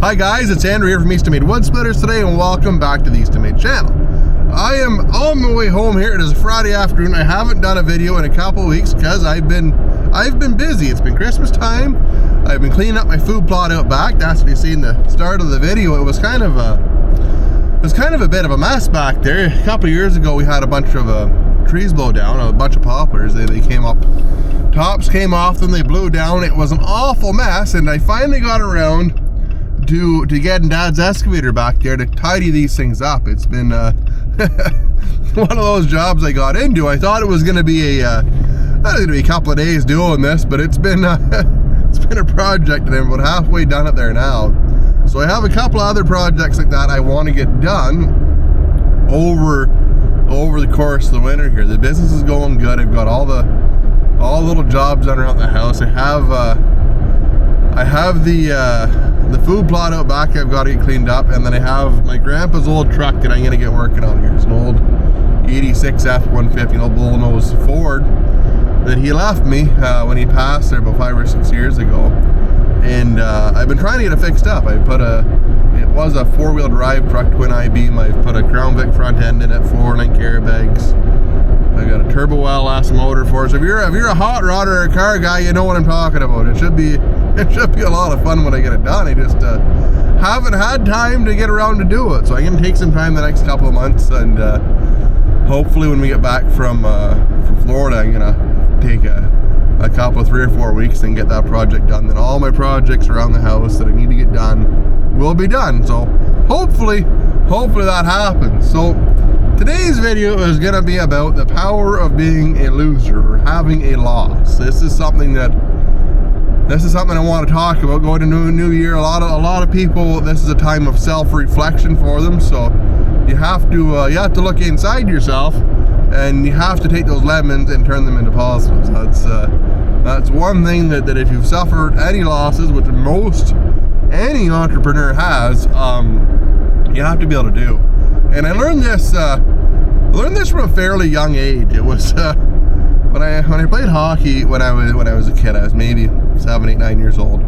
Hi guys, it's Andrew here from Eastonmade Wood Splitters today, and welcome back to the Eastonmade channel. I am on my way home here. It is a Friday afternoon. I haven't done a video in a couple of weeks because I've been busy. It's been Christmas time. I've been cleaning up my food plot out back. That's what you see in the start of the video. It was kind of a bit of a mess back there. A couple of years ago we had a bunch of trees blow down, a bunch of poplars. They came up, tops came off them, they blew down. It was an awful mess, and I finally got around to getting Dad's excavator back there to tidy these things up. It's been one of those jobs I got into. I thought it was going to be a couple of days doing this, but it's been a project, and I'm about halfway done it there now. So I have a couple of other projects like that I want to get done over the course of the winter here. The business is going good. I've got all the little jobs done around the house. I have the food plot out back I've got to get cleaned up, and then I have my grandpa's old truck that I'm going to get working on here. It's an old 86 F-150, an old bullnose Ford that he left me when he passed there about 5 or 6 years ago. And I've been trying to get it fixed up. It was a four-wheel drive truck, twin I-beam. I've put a Crown Vic front end in it, 4 link airbags. I got a turbo LS motor for it. So if you're a hot rod or a car guy, you know what I'm talking about. It should be a lot of fun when I get it done. I just haven't had time to get around to do it. So I'm gonna take some time the next couple of months, and hopefully when we get back from Florida, I'm gonna take a couple of 3 or 4 weeks and get that project done. Then all my projects around the house that I need to get done will be done. So hopefully that happens. So today's video is going to be about the power of being a loser or having a loss. This is something I want to talk about going into a new year. A lot of people, this is a time of self-reflection for them. So you have to look inside yourself, and you have to take those lemons and turn them into positives. That's one thing that if you've suffered any losses, which any entrepreneur has, you have to be able to do. And I learned this from a fairly young age. It was when I played hockey when I was a kid. I was maybe 7, 8, 9 years old.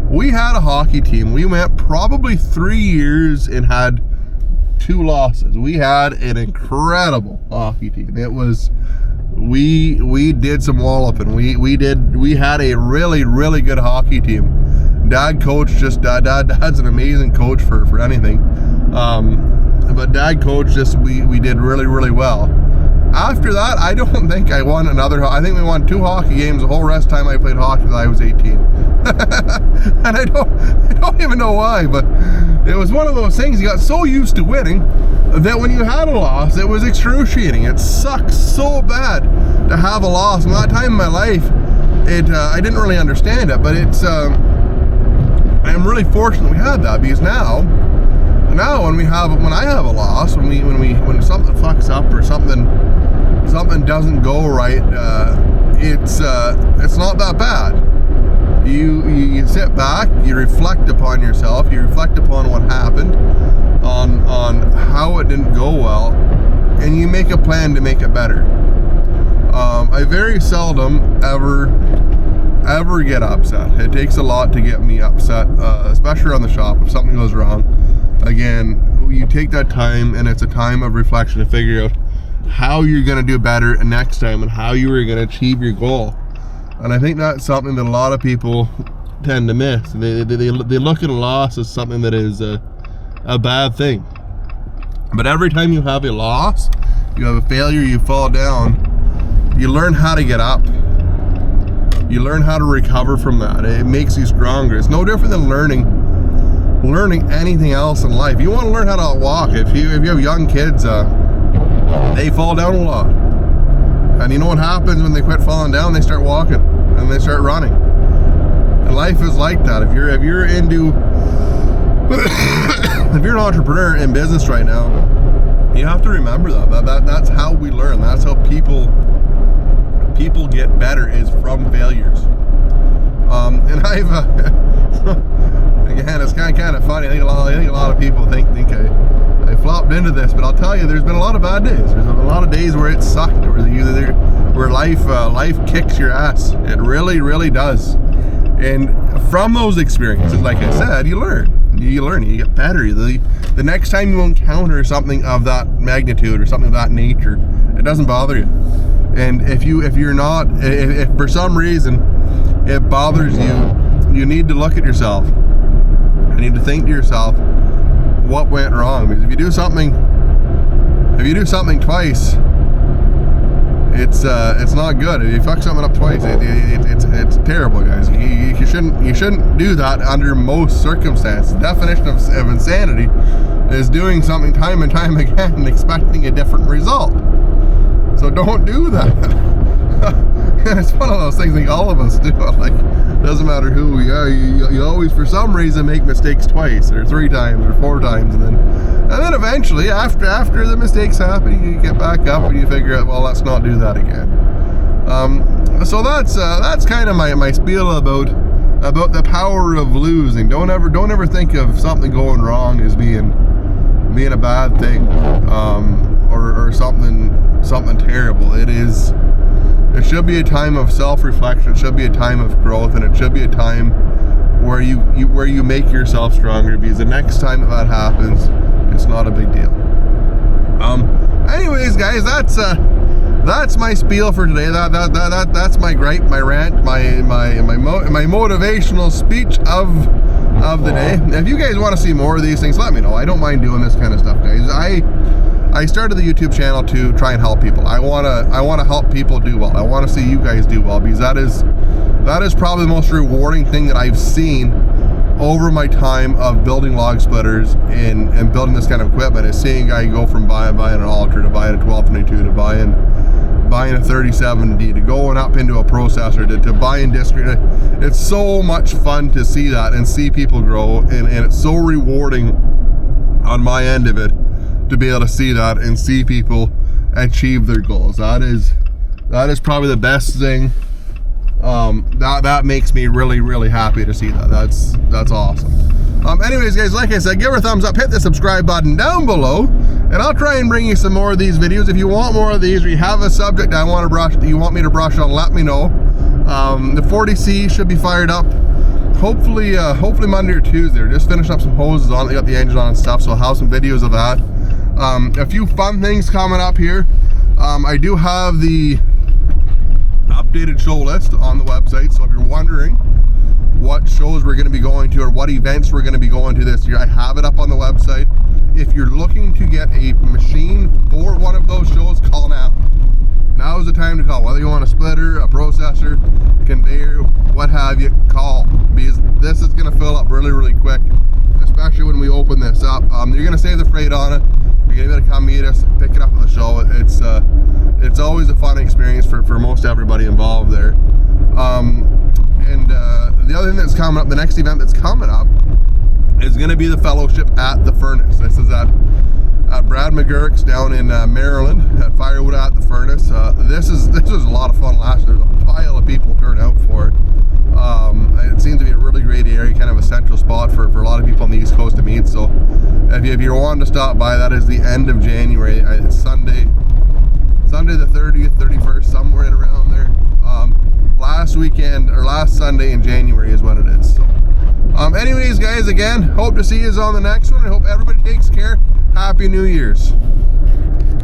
We had a hockey team. We went probably 3 years and had 2 losses. We had an incredible hockey team. It was we did some walloping. We had a really good hockey team. Dad coached Dad's an amazing coach for anything. But Dad coached us. We did really well. After that, I don't think I won another. I think we won 2 hockey games the whole rest of the time I played hockey till I was 18. And I don't even know why, but it was one of those things. You got so used to winning that when you had a loss, it was excruciating. It sucks so bad to have a loss. And that time in my life, I didn't really understand it, but I'm really fortunate we had that, because now when I have a loss, when something fucks up or something doesn't go right, it's not that bad. You sit back, you reflect upon yourself, you reflect upon what happened, on how it didn't go well, and you make a plan to make it better. I very seldom ever get upset. It takes a lot to get me upset, especially around the shop if something goes wrong. Again, you take that time, and it's a time of reflection to figure out how you're going to do better next time and how you are going to achieve your goal. And I think that's something that a lot of people tend to miss. They look at a loss as something that is a bad thing. But every time you have a loss, you have a failure, you fall down, you learn how to get up. You learn how to recover from that. It makes you stronger. It's no different than learning anything else in life. You want to learn how to walk. If you have young kids, they fall down a lot. And you know what happens when they quit falling down? They start walking and they start running. And life is like that. If you're into if you're an entrepreneur in business right now, you have to remember that's how we learn. That's how people get better, is from failures. And I've again, it's kind of funny. I think a lot of people think I flopped into this, but I'll tell you, there's been a lot of bad days. There's been a lot of days where it sucked, where life kicks your ass. It really does. And from those experiences, like I said, you learn. you learn, you get better. The next time you encounter something of that magnitude or something of that nature, it doesn't bother you. And if for some reason it bothers you, you need to look at yourself. You need to think to yourself, what went wrong? Because if you do something twice, it's not good. If you fuck something up twice, it's terrible, guys. You shouldn't do that under most circumstances. The definition of insanity is doing something time and time again and expecting a different result. So don't do that. And it's one of those things, like all of us do it. Like, doesn't matter who we are, you always for some reason make mistakes twice or 3 times or 4 times, and then eventually after the mistakes happen, you get back up and you figure out, well, let's not do that again. So that's kind of my spiel about the power of losing. Don't ever think of something going wrong as being a bad thing, or something terrible. It should be a time of self-reflection. It should be a time of growth, and it should be a time where you make yourself stronger, because the next time that happens, it's not a big deal. Anyways, guys, that's my spiel for today. That's my gripe, my rant, my motivational speech of the day. If you guys want to see more of these things, let me know. I don't mind doing this kind of stuff, guys. I started the YouTube channel to try and help people. I want to help people do well. I want to see you guys do well, because that is probably the most rewarding thing that I've seen over my time of building log splitters and building this kind of equipment, is seeing a guy go from buying an Ultra to buying a 1222 to buying a 3070 to going up into a processor to buying discrete. It's so much fun to see that and see people grow, and it's so rewarding on my end of it to be able to see that and see people achieve their goals. That is probably the best thing. That makes me really, really happy to see that. That's awesome. Anyways, guys, like I said, give her a thumbs up, hit the subscribe button down below, and I'll try and bring you some more of these videos. If you want more of these, or you have a subject you want me to brush on, let me know. The 40C should be fired up hopefully Monday or Tuesday. We're just finishing up some hoses on it. They got the engine on and stuff, so I'll have some videos of that. A few fun things coming up here. I do have the updated show list on the website, so if you're wondering what shows we're going to be going to or what events we're going to be going to this year, I have it up on the website. If you're looking to get a machine for one of those shows, call now. Now is the time to call. Whether you want a splitter, a processor, a conveyor, what have you, call, because this is going to fill up really, really quick, especially when we open this up. You're going to save the freight on it. You're going to be able to come meet us, pick it up at the show. It's always a fun experience for most everybody involved there. The other thing that's coming up, the next event that's coming up, is going to be the fellowship at the furnace. This is at Brad McGurk's down in Maryland at Firewood at the furnace. This was a lot of fun last year. There's a pile of people turn out for it. It seems to be a really great area, kind of a central spot for a lot of people on the East Coast to meet. So if you're wanting to stop by, that is the end of January. It's Sunday the 30th, 31st, somewhere in around there. Last Sunday in January is when it is. So, anyways, guys, again, hope to see you on the next one. I hope everybody takes care. Happy New Year's.